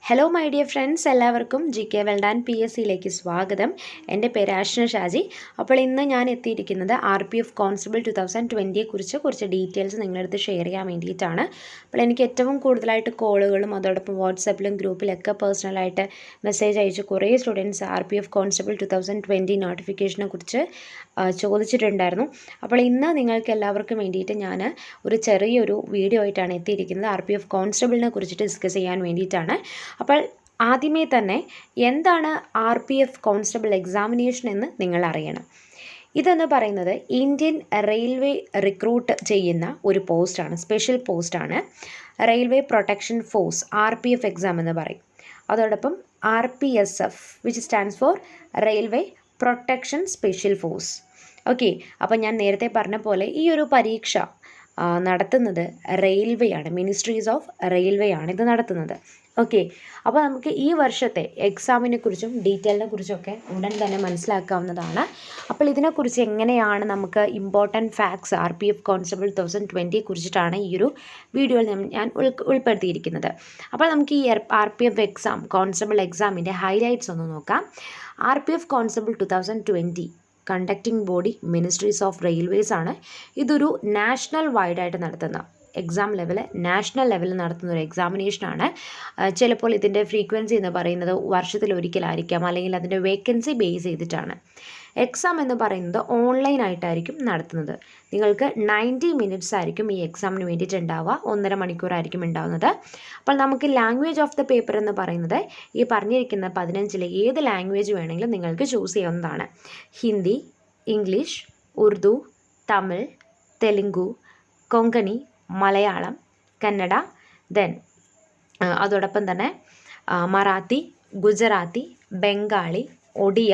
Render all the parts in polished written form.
Hello my dear friends, എല്ലാവർക്കും G K വെൽഡാൻ P S സിയിലേക്ക് സ്വാഗതം. എൻ്റെ പേര് ആഷ്ന ഷാജി. അപ്പോൾ ഇന്ന് ഞാൻ എത്തിയിരിക്കുന്നത് RPF കോൺസ്റ്റബിൾ 2020 കുറച്ച് ഡീറ്റെയിൽസ് നിങ്ങളടുത്ത് ഷെയർ ചെയ്യാൻ വേണ്ടിയിട്ടാണ്. അപ്പോൾ എനിക്ക് ഏറ്റവും കൂടുതലായിട്ട് കോളുകളും അതോടൊപ്പം വാട്സാപ്പിലും ഗ്രൂപ്പിലൊക്കെ പേഴ്സണലായിട്ട് മെസ്സേജ് അയച്ച് കുറേ സ്റ്റുഡൻസ് RPF കോൺസ്റ്റബിൾ 2020 നോട്ടിഫിക്കേഷനെ കുറിച്ച് ചോദിച്ചിട്ടുണ്ടായിരുന്നു. അപ്പോൾ ഇന്ന് നിങ്ങൾക്ക് എല്ലാവർക്കും വേണ്ടിയിട്ട് ഞാൻ ഒരു ചെറിയൊരു വീഡിയോ ആയിട്ടാണ് എത്തിയിരിക്കുന്നത്. RPF കോൺസ്റ്റബിളിനെ കുറിച്ചിട്ട് ഡിസ്കസ് ചെയ്യാൻ വേണ്ടിയിട്ടാണ്. അപ്പോൾ ആദ്യമേ തന്നെ എന്താണ് RPF കോൺസ്റ്റബിൾ എക്സാമിനേഷൻ എന്ന് നിങ്ങൾ അറിയണം. ഇതെന്ന് പറയുന്നത് ഇന്ത്യൻ റെയിൽവേ റിക്രൂട്ട് ചെയ്യുന്ന ഒരു പോസ്റ്റാണ്, സ്പെഷ്യൽ പോസ്റ്റാണ്. Railway protection force RPF exam എന്ന് പറയും. അതോടൊപ്പം RPSF which stands for railway protection special force. Okay, അപ്പോൾ ഞാൻ നേരത്തെ പറഞ്ഞ പോലെ ഈ ഒരു പരീക്ഷ നടത്തുന്നത് റെയിൽവേ ആണ്, മിനിസ്ട്രീസ് ഓഫ് റെയിൽവേ ആണ് ഇത് നടത്തുന്നത്. ഓക്കെ, അപ്പോൾ നമുക്ക് ഈ വർഷത്തെ എക്സാമിനെ കുറിച്ചും ഡീറ്റെയിലിനെ കുറിച്ചൊക്കെ ഉടൻ തന്നെ മനസ്സിലാക്കാവുന്നതാണ്. അപ്പോൾ ഇതിനെക്കുറിച്ച് എങ്ങനെയാണ് നമുക്ക് ഇമ്പോർട്ടൻറ്റ് ഫാക്ട്സ് RPF കോൺസ്റ്റബിൾ 2020 കുറിച്ചിട്ടാണ് ഈ ഒരു വീഡിയോയിൽ ഞാൻ ഉൾപ്പെടുത്തിയിരിക്കുന്നത്. അപ്പോൾ നമുക്ക് ഈ RPF എക്സാം കോൺസ്റ്റബിൾ എക്സാമിൻ്റെ ഹൈലൈറ്റ്സ് ഒന്ന് നോക്കാം. RPF constable 2020 conducting body ministries of railways ആണ്. ഇതൊരു നാഷണൽ വൈഡായിട്ട് നടത്തുന്ന എക്സാം നാഷണൽ ലെവലിൽ നടത്തുന്ന ഒരു എക്സാമിനേഷനാണ്. ചിലപ്പോൾ ഇതിൻ്റെ ഫ്രീക്വൻസി എന്ന് പറയുന്നത് വർഷത്തിലൊരിക്കലായിരിക്കാം, അല്ലെങ്കിൽ അതിൻ്റെ വേക്കൻസി ബേസ് ചെയ്തിട്ടാണ്. എക്സാം എന്ന് പറയുന്നത് ഓൺലൈനായിട്ടായിരിക്കും നടത്തുന്നത്. നിങ്ങൾക്ക് 90 മിനിറ്റ്സ് ആയിരിക്കും ഈ എക്സാമിന് വേണ്ടിയിട്ട് ഉണ്ടാവുക, 1.5 മണിക്കൂറായിരിക്കും ഉണ്ടാവുന്നത്. അപ്പോൾ നമുക്ക് ലാംഗ്വേജ് ഓഫ് ദ പേപ്പർ എന്ന് പറയുന്നത് ഈ പറഞ്ഞിരിക്കുന്ന 15 ഏത് ലാംഗ്വേജ് വേണമെങ്കിലും നിങ്ങൾക്ക് ചൂസ് ചെയ്യാവുന്നതാണ്. ഹിന്ദി, ഇംഗ്ലീഷ്, ഉറുദു, തമിഴ്, തെലുങ്കു, കൊങ്കണി, മലയാളം, കന്നഡ, ദെൻ അതോടൊപ്പം തന്നെ മറാത്തി, ഗുജറാത്തി, ബംഗാളി, ഒഡിയ,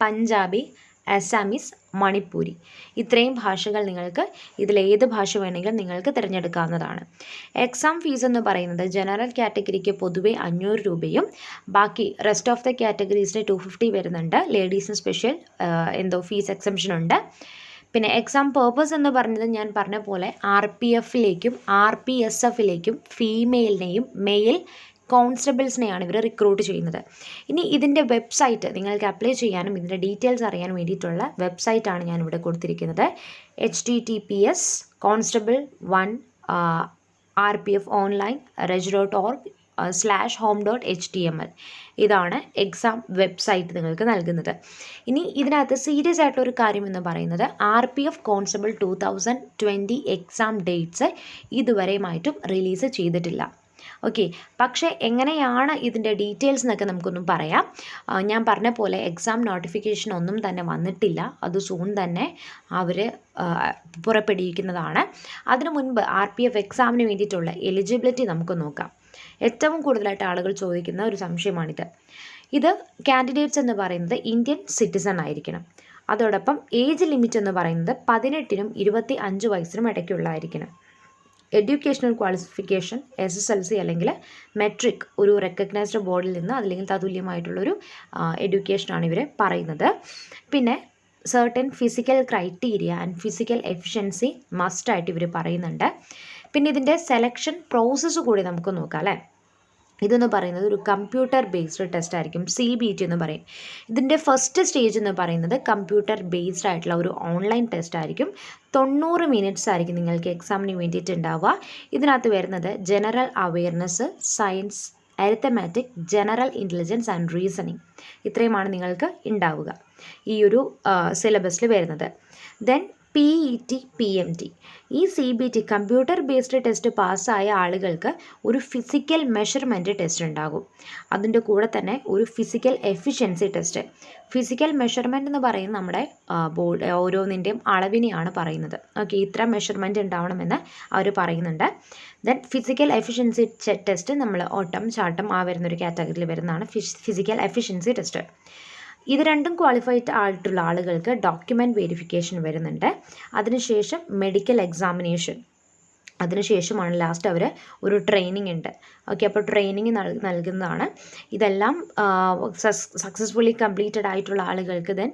പഞ്ചാബി, അസാമീസ്, മണിപ്പൂരി, ഇത്രയും ഭാഷകൾ നിങ്ങൾക്ക് ഇതിലേത് ഭാഷ വേണമെങ്കിലും നിങ്ങൾക്ക് തിരഞ്ഞെടുക്കാവുന്നതാണ്. എക്സാം ഫീസ് എന്ന് പറയുന്നത് ജനറൽ കാറ്റഗറിക്ക് പൊതുവെ 500 രൂപയും ബാക്കി റെസ്റ്റ് ഓഫ് ദ കാറ്റഗറീസിന് 250 വരുന്നുണ്ട്. ലേഡീസിന് സ്പെഷ്യൽ ഫീസ് എക്സംഷൻ ഉണ്ട്. പിന്നെ എക്സാം പേർപ്പസ് എന്ന് പറഞ്ഞത് ഞാൻ പറഞ്ഞ പോലെ RPFിലേക്കും RPSFിലേക്കും ഫീമെയിലിനെയും മെയിൽ കോൺസ്റ്റബിൾസിനെയാണ് ഇവർ റിക്രൂട്ട് ചെയ്യുന്നത്. ഇനി ഇതിൻ്റെ വെബ്സൈറ്റ് നിങ്ങൾക്ക് അപ്ലൈ ചെയ്യാനും ഇതിൻ്റെ ഡീറ്റെയിൽസ് അറിയാൻ വേണ്ടിയിട്ടുള്ള വെബ്സൈറ്റാണ് ഞാനിവിടെ കൊടുത്തിരിക്കുന്നത്. https://constable1 rpfonline.reg.org/home.html ഇതാണ് എക്സാം വെബ്സൈറ്റ് നിങ്ങൾക്ക് നൽകുന്നത്. ഇനി ഇതിനകത്ത് സീരിയസ് ആയിട്ടുള്ളൊരു കാര്യം എന്ന് പറയുന്നത് RPF കോൺസ്റ്റബിൾ 2020 എക്സാം ഡേറ്റ്സ് ഇതുവരെയുമായിട്ടും റിലീസ് ചെയ്തിട്ടില്ല. ഓക്കെ, പക്ഷേ എങ്ങനെയാണ് ഇതിൻ്റെ ഡീറ്റെയിൽസ് എന്നൊക്കെ നമുക്കൊന്നും പറയാം. ഞാൻ പറഞ്ഞ പോലെ എക്സാം നോട്ടിഫിക്കേഷൻ ഒന്നും തന്നെ വന്നിട്ടില്ല, അത് സൂൺ തന്നെ അവർ പുറപ്പെടുവിക്കുന്നതാണ്. അതിനു മുൻപ് RPF എക്സാമിന് വേണ്ടിയിട്ടുള്ള എലിജിബിലിറ്റി നമുക്ക് നോക്കാം. ഏറ്റവും കൂടുതലായിട്ട് ആളുകൾ ചോദിക്കുന്ന ഒരു സംശയമാണിത്. ഇത് കാൻഡിഡേറ്റ്സ് എന്ന് പറയുന്നത് ഇന്ത്യൻ സിറ്റിസൺ ആയിരിക്കണം. അതോടൊപ്പം ഏജ് ലിമിറ്റ് എന്ന് പറയുന്നത് 18നും 25 വയസ്സിനും ഇടയ്ക്കുള്ളതായിരിക്കണം. എഡ്യൂക്കേഷണൽ ക്വാളിഫിക്കേഷൻ SSLC അല്ലെങ്കിൽ മെട്രിക് ഒരു റെക്കഗ്നൈസ്ഡ് ബോർഡിൽ നിന്ന് അല്ലെങ്കിൽ തതുല്യമായിട്ടുള്ളൊരു എഡ്യൂക്കേഷനാണ് ഇവർ പറയുന്നത്. പിന്നെ certain physical criteria and physical efficiency മസ്റ്റായിട്ട് ഇവർ പറയുന്നുണ്ട്. പിന്നെ ഇതിൻ്റെ സെലക്ഷൻ പ്രോസസ്സ് കൂടി നമുക്ക് നോക്കാം അല്ലേ. ഇതെന്ന് പറയുന്നത് ഒരു കമ്പ്യൂട്ടർ ബേസ്ഡ് ടെസ്റ്റ് ആയിരിക്കും, CBT എന്ന് പറയും. ഇതിൻ്റെ ഫസ്റ്റ് സ്റ്റേജ് എന്ന് പറയുന്നത് കമ്പ്യൂട്ടർ ബേസ്ഡ് ആയിട്ടുള്ള ഒരു ഓൺലൈൻ ടെസ്റ്റ് ആയിരിക്കും. 90 മിനിറ്റ്സ് ആയിരിക്കും നിങ്ങൾക്ക് എക്സാമിന് വേണ്ടിയിട്ട് ഉണ്ടാവുക. ഇതിനകത്ത് വരുന്നത് general awareness, science, arithmetic, general intelligence and reasoning, ഇത്രയുമാണ് നിങ്ങൾക്ക് ഉണ്ടാവുക ഈ ഒരു സിലബസിൽ വരുന്നത്. ദെൻ PET, PMT, ഈ CBT കമ്പ്യൂട്ടർ ബേസ്ഡ് ടെസ്റ്റ് പാസ്സായ ആളുകൾക്ക് ഒരു ഫിസിക്കൽ മെഷർമെൻറ്റ് ടെസ്റ്റ് ഉണ്ടാകും. അതിൻ്റെ കൂടെ തന്നെ ഒരു physical efficiency test. Physical measurement എന്ന് പറയുന്നത് നമ്മുടെ ബോഡി ഓരോന്നിൻ്റെയും അളവിനെയാണ് പറയുന്നത്. ഓക്കെ, ഇത്ര മെഷർമെൻറ്റ് ഉണ്ടാവണമെന്ന് അവർ പറയുന്നുണ്ട്. ദെൻ ഫിസിക്കൽ എഫിഷ്യൻസി ടെസ്റ്റ് നമ്മൾ ഓട്ടം, ചാട്ടം വരുന്നൊരു കാറ്റഗറിയിൽ വരുന്നതാണ് ഫിസിക്കൽ എഫിഷ്യൻസി ടെസ്റ്റ്. ഇത് രണ്ടും ക്വാളിഫൈഡ് ആയിട്ടുള്ള ആളുകൾക്ക് ഡോക്യുമെൻറ്റ് വെരിഫിക്കേഷൻ വരുന്നുണ്ട്. അതിനുശേഷം മെഡിക്കൽ എക്സാമിനേഷൻ, അതിനുശേഷമാണ് ലാസ്റ്റ് അവർ ഒരു ട്രെയിനിങ് ഉണ്ട്. ഓക്കെ, അപ്പോൾ ട്രെയിനിങ് നൽകുന്നതാണ്. ഇതെല്ലാം സക്സസ്ഫുള്ളി കംപ്ലീറ്റഡ് ആയിട്ടുള്ള ആളുകൾക്ക് ദെൻ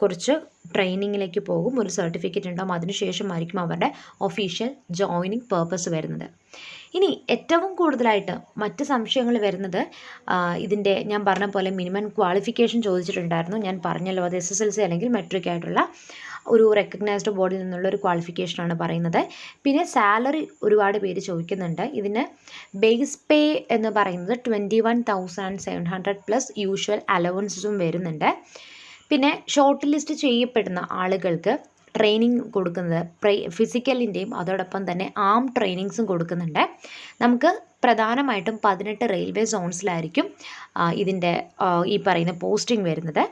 കുറച്ച് ട്രെയിനിങ്ങിലേക്ക് പോകും, ഒരു സർട്ടിഫിക്കറ്റ് ഉണ്ടാകും. അതിനുശേഷമായിരിക്കും അവരുടെ ഒഫീഷ്യൽ ജോയിനിങ് പേർപ്പസ് വരുന്നത്. ഇനി ഏറ്റവും കൂടുതലായിട്ട് മറ്റ് സംശയങ്ങൾ വരുന്നത് ഇതിൻ്റെ ഞാൻ പറഞ്ഞ പോലെ മിനിമം ക്വാളിഫിക്കേഷൻ ചോദിച്ചിട്ടുണ്ടായിരുന്നു. ഞാൻ പറഞ്ഞല്ലോ അത് SSLC അല്ലെങ്കിൽ മെട്രിക് ആയിട്ടുള്ള ഒരു റെക്കഗ്നൈസ്ഡ് ബോർഡിൽ നിന്നുള്ള ഒരു ക്വാളിഫിക്കേഷനാണ് പറയുന്നത്. പിന്നെ സാലറി ഒരുപാട് പേര് ചോദിക്കുന്നുണ്ട്. ഇതിന് ബേസ് പേ എന്ന് പറയുന്നത് 21,700 പ്ലസ് യൂഷ്വൽ അലവൻസും വരുന്നുണ്ട്. പിന്നെ ഷോർട്ട് ലിസ്റ്റ് ചെയ്യപ്പെടുന്ന ആളുകൾക്ക് ട്രെയിനിങ് കൊടുക്കുന്നത് ഫിസിക്കലിൻ്റെയും അതോടൊപ്പം തന്നെ ആം ട്രെയിനിങ്സും കൊടുക്കുന്നുണ്ട്. നമുക്ക് പ്രധാനമായിട്ടും 18 റെയിൽവേ സോൺസിലായിരിക്കും ഇതിൻ്റെ ഈ പറയുന്ന പോസ്റ്റിംഗ് വരുന്നത്.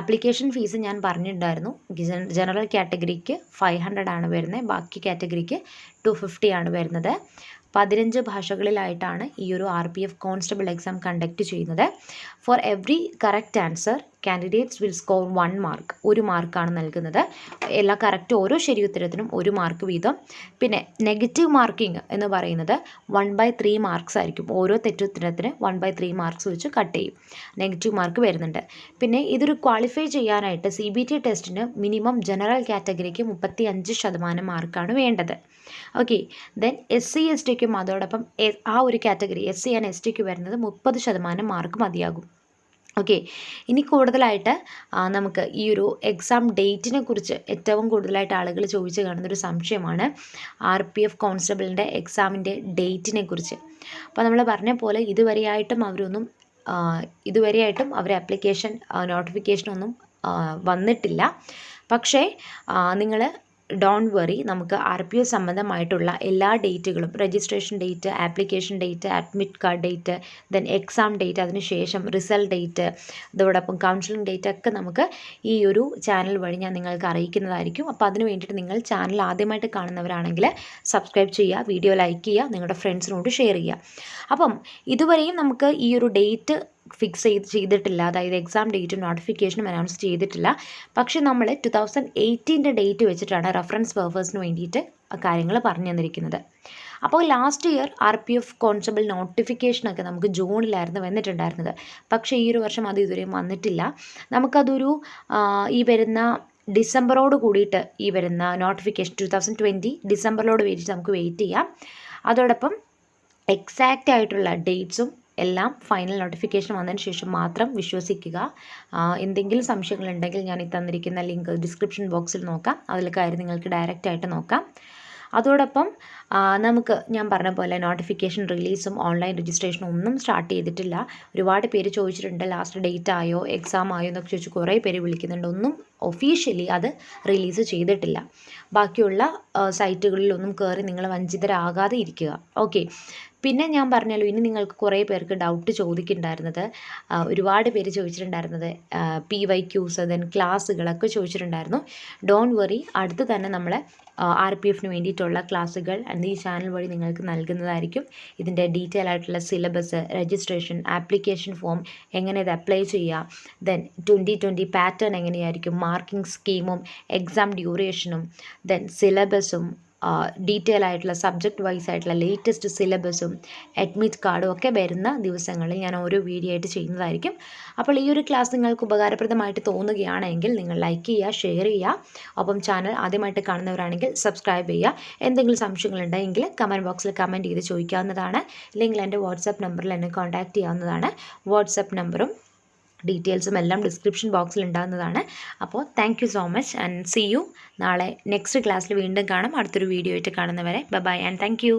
ആപ്ലിക്കേഷൻ ഫീസ് ഞാൻ പറഞ്ഞിട്ടുണ്ടായിരുന്നു. ജനറൽ കാറ്റഗറിക്ക് 500 ആണ് വരുന്നത്, ബാക്കി കാറ്റഗറിക്ക് 250 ആണ് വരുന്നത്. 15 ഭാഷകളിലായിട്ടാണ് ഈ ഒരു RPF കോൺസ്റ്റബിൾ എക്സാം കണ്ടക്ട് ചെയ്യുന്നത്. For every correct answer candidates will score 1 mark. 1 മാർക്കാണ് നൽകുന്നത്. എല്ലാ കറക്റ്റ് ഓരോ ശരി ഉത്തരത്തിനും 1 മാർക്ക് വീതം. പിന്നെ നെഗറ്റീവ് മാർക്കിംഗ് എന്ന് പറയുന്നത് 1/3 മാർക്സ് ആയിരിക്കും. ഓരോ തെറ്റുത്തരത്തിന് 1/3 മാർക്സ് വെച്ച് കട്ട് ചെയ്യും. നെഗറ്റീവ് മാർക്ക് വരുന്നുണ്ട്. പിന്നെ ഇതൊരു ക്വാളിഫൈ ചെയ്യാനായിട്ട് CBT ടെസ്റ്റിന് മിനിമം ജനറൽ കാറ്റഗറിക്ക് 35% മാർക്കാണ് വേണ്ടത്. ഓക്കെ, ദെൻ SC STക്കും അതോടൊപ്പം ആ ഒരു കാറ്റഗറി SC ആൻഡ് STക്ക് വരുന്നത് 30% മാർക്ക് മതിയാകും. ഓക്കെ, ഇനി കൂടുതലായിട്ട് നമുക്ക് ഈ ഒരു എക്സാം ഡേറ്റിനെ കുറിച്ച് ഏറ്റവും കൂടുതലായിട്ട് ആളുകൾ ചോദിച്ച് കാണുന്നൊരു സംശയമാണ് RPF കോൺസ്റ്റബിളിൻ്റെ എക്സാമിൻ്റെ ഡേറ്റിനെ കുറിച്ച്. അപ്പോൾ നമ്മൾ പറഞ്ഞ പോലെ ഇതുവരെയായിട്ടും അവർ ആപ്ലിക്കേഷൻ നോട്ടിഫിക്കേഷനൊന്നും വന്നിട്ടില്ല. പക്ഷേ നിങ്ങൾ ഡോണ്ട് വറി, നമുക്ക് RPF സംബന്ധമായിട്ടുള്ള എല്ലാ ഡേറ്റുകളും, registration date, application date, admit card date, then exam date, അതിനുശേഷം റിസൾട്ട് ഡേറ്റ്, അതോടൊപ്പം കൗൺസിലിംഗ് ഡേറ്റ് ഒക്കെ നമുക്ക് ഈ ഒരു ചാനൽ വഴി ഞാൻ നിങ്ങൾക്ക് അറിയിക്കുന്നതായിരിക്കും. അപ്പോൾ അതിന് വേണ്ടിയിട്ട് നിങ്ങൾ ചാനൽ ആദ്യമായിട്ട് കാണുന്നവരാണെങ്കിൽ സബ്സ്ക്രൈബ് ചെയ്യുക, വീഡിയോ ലൈക്ക് ചെയ്യുക, നിങ്ങളുടെ ഫ്രണ്ട്സിനോട് ഷെയർ ചെയ്യുക. അപ്പം ഇതുവരെയും നമുക്ക് ഈ ഒരു ഡേറ്റ് ഫിക്സ് ചെയ്തിട്ടില്ല, അതായത് എക്സാം ഡേറ്റും നോട്ടിഫിക്കേഷനും അനൗൺസ് ചെയ്തിട്ടില്ല. പക്ഷേ നമ്മൾ 2018 ഡേറ്റ് വെച്ചിട്ടാണ് റെഫറൻസ് പർപ്പസിന് വേണ്ടിയിട്ട് കാര്യങ്ങൾ പറഞ്ഞു തന്നിരിക്കുന്നത്. അപ്പോൾ ലാസ്റ്റ് ഇയർ RPF കോൺസ്റ്റബിൾ നോട്ടിഫിക്കേഷനൊക്കെ നമുക്ക് ജൂണിലായിരുന്നു വന്നിട്ടുണ്ടായിരുന്നത്. പക്ഷേ ഈ ഒരു വർഷം അത് ഇതുവരെയും വന്നിട്ടില്ല. നമുക്കതൊരു ഈ വരുന്ന ഡിസംബറോട് കൂടിയിട്ട് ഈ വരുന്ന നോട്ടിഫിക്കേഷൻ 2020 ഡിസംബറിലോട് വേണ്ടിയിട്ട് നമുക്ക് വെയിറ്റ് ചെയ്യാം. അതോടൊപ്പം എക്സാക്റ്റ് ആയിട്ടുള്ള ഡേറ്റ്സും എല്ലാം ഫൈനൽ നോട്ടിഫിക്കേഷൻ വന്നതിന് ശേഷം മാത്രം വിശ്വസിക്കുക. എന്തെങ്കിലും സംശയങ്ങളുണ്ടെങ്കിൽ ഞാൻ ഈ തന്നിരിക്കുന്ന ലിങ്ക് ഡിസ്ക്രിപ്ഷൻ ബോക്സിൽ നോക്കാം, അതിൽ കയറി നിങ്ങൾക്ക് ഡയറക്റ്റായിട്ട് നോക്കാം. അതോടൊപ്പം നമുക്ക് ഞാൻ പറഞ്ഞ പോലെ നോട്ടിഫിക്കേഷൻ റിലീസും ഓൺലൈൻ രജിസ്ട്രേഷനും ഒന്നും സ്റ്റാർട്ട് ചെയ്തിട്ടില്ല. ഒരുപാട് പേര് ചോദിച്ചിട്ടുണ്ട് ലാസ്റ്റ് ഡേറ്റ് ആയോ, എക്സാം ആയോ എന്നൊക്കെ ചോദിച്ച് കുറേ പേര് വിളിക്കുന്നുണ്ട്. ഒന്നും ഒഫീഷ്യലി അത് റിലീസ് ചെയ്തിട്ടില്ല. ബാക്കിയുള്ള സൈറ്റുകളിലൊന്നും കയറി നിങ്ങൾ വഞ്ചിതരാകാതെ ഇരിക്കുക. ഓക്കെ, പിന്നെ ഞാൻ പറഞ്ഞല്ലോ, ഇനി നിങ്ങൾക്ക് കുറേ പേർക്ക് ഡൗട്ട് ചോദിക്കുന്നുണ്ടായിരുന്നത്, ഒരുപാട് പേര് ചോദിച്ചിട്ടുണ്ടായിരുന്നത് PYQs, ദെൻ ക്ലാസ്സുകളൊക്കെ ചോദിച്ചിട്ടുണ്ടായിരുന്നു. ഡോണ്ട് വറി, അടുത്ത് തന്നെ നമ്മൾ RPFന് വേണ്ടിയിട്ടുള്ള ക്ലാസ്സുകൾ ഈ ചാനൽ വഴി നിങ്ങൾക്ക് നൽകുന്നതായിരിക്കും. ഇതിൻ്റെ ഡീറ്റെയിൽ ആയിട്ടുള്ള സിലബസ്, രജിസ്ട്രേഷൻ, ആപ്ലിക്കേഷൻ ഫോം, എങ്ങനെ ഇത് അപ്ലൈ ചെയ്യുക, ദെൻ 2020 പാറ്റേൺ എങ്ങനെയായിരിക്കും, മാർക്കിംഗ് സ്കീമും എക്സാം ഡ്യൂറേഷനും, ദെൻ സിലബസും, ഡീറ്റെയിൽ ആയിട്ടുള്ള സബ്ജക്റ്റ് വൈസ് ആയിട്ടുള്ള ലേറ്റസ്റ്റ് സിലബസും അഡ്മിറ്റ് കാർഡും ഒക്കെ വരുന്ന ദിവസങ്ങളിൽ ഞാൻ ഓരോ വീഡിയോ ആയിട്ട് ചെയ്യുന്നതായിരിക്കും. അപ്പോൾ ഈ ഒരു ക്ലാസ് നിങ്ങൾക്ക് ഉപകാരപ്രദമായിട്ട് തോന്നുകയാണെങ്കിൽ നിങ്ങൾ ലൈക്ക് ചെയ്യുക, ഷെയർ ചെയ്യുക. ഒപ്പം ചാനൽ ആദ്യമായിട്ട് കാണുന്നവരാണെങ്കിൽ സബ്സ്ക്രൈബ് ചെയ്യുക. എന്തെങ്കിലും സംശയങ്ങളുണ്ടെങ്കിൽ കമൻറ്റ് ബോക്സിൽ കമൻറ്റ് ചെയ്ത് ചോദിക്കാവുന്നതാണ്. അല്ലെങ്കിൽ എൻ്റെ വാട്സാപ്പ് നമ്പറിൽ എന്നെ കോൺടാക്റ്റ് ചെയ്യാവുന്നതാണ്. വാട്സാപ്പ് നമ്പറും ഡീറ്റെയിൽസും എല്ലാം ഡിസ്ക്രിപ്ഷൻ ബോക്സിൽ ഉണ്ടാകുന്നതാണ്. അപ്പോൾ thank you so much and see you. നാളെ നെക്സ്റ്റ് ക്ലാസ്സിൽ വീണ്ടും കാണാം. അടുത്തൊരു വീഡിയോ ആയിട്ട് കാണുന്നവരെ ബൈ ആൻഡ് താങ്ക് യു.